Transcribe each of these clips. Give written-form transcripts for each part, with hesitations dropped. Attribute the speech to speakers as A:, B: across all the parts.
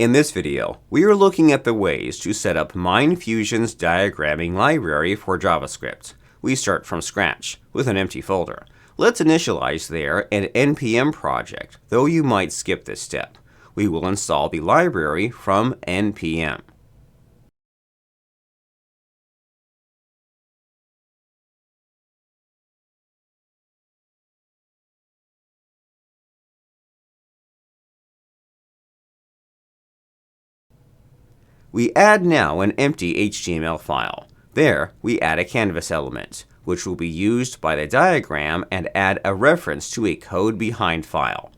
A: In this video, we are looking at the ways to set up MindFusion's diagramming library for JavaScript. We start from scratch with an empty folder. Let's initialize there an npm project, though you might skip this step. We will install the library from npm. We add now an empty HTML file. There, we add a canvas element, which will be used by the diagram and add a reference to a code behind file.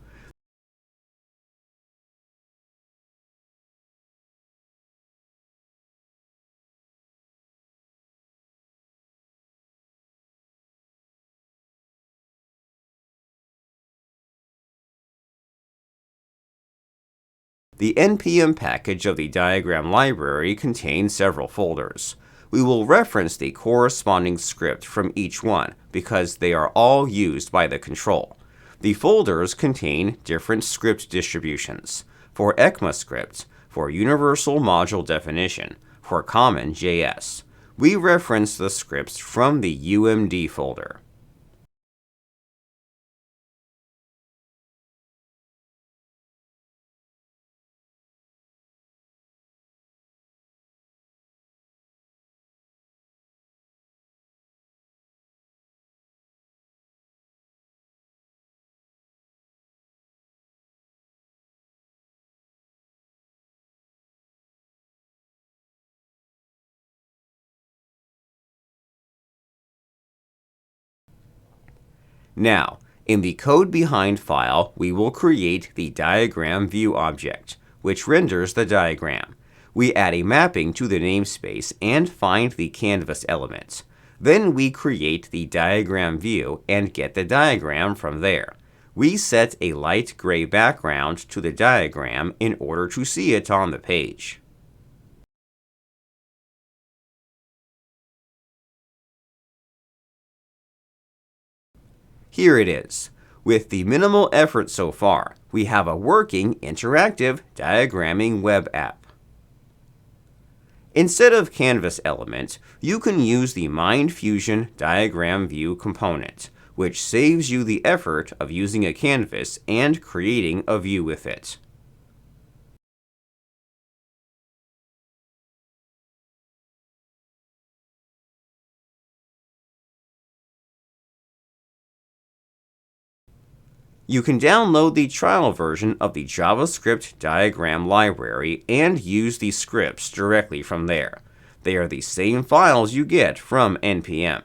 A: The npm package of the diagram library contains several folders. We will reference the corresponding script from each one because they are all used by the control. The folders contain different script distributions. For ECMAScript, for Universal Module Definition, for Common JS. We reference the scripts from the UMD folder. Now, in the code behind file, we will create the diagram view object, which renders the diagram. We add a mapping to the namespace and find the canvas element. Then we create the diagram view and get the diagram from there. We set a light gray background to the diagram in order to see it on the page. Here it is. With the minimal effort so far, we have a working, interactive diagramming web app. Instead of Canvas element, you can use the MindFusion diagram view component, which saves you the effort of using a canvas and creating a view with it. You can download the trial version of the JavaScript diagram library and use the scripts directly from there. They are the same files you get from npm.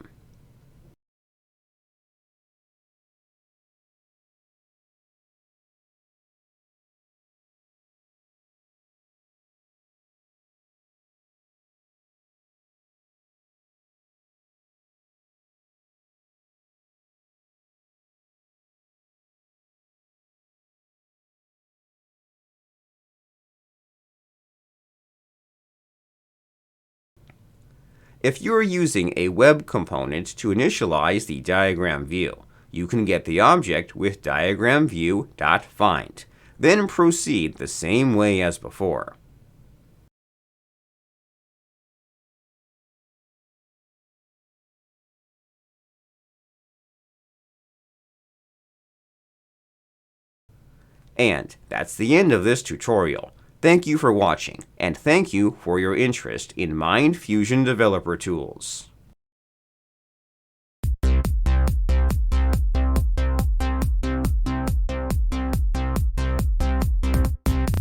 A: If you are using a web component to initialize the diagram view, you can get the object with diagramView.find. Then proceed the same way as before. And that's the end of this tutorial. Thank you for watching, and thank you for your interest in MindFusion Developer Tools.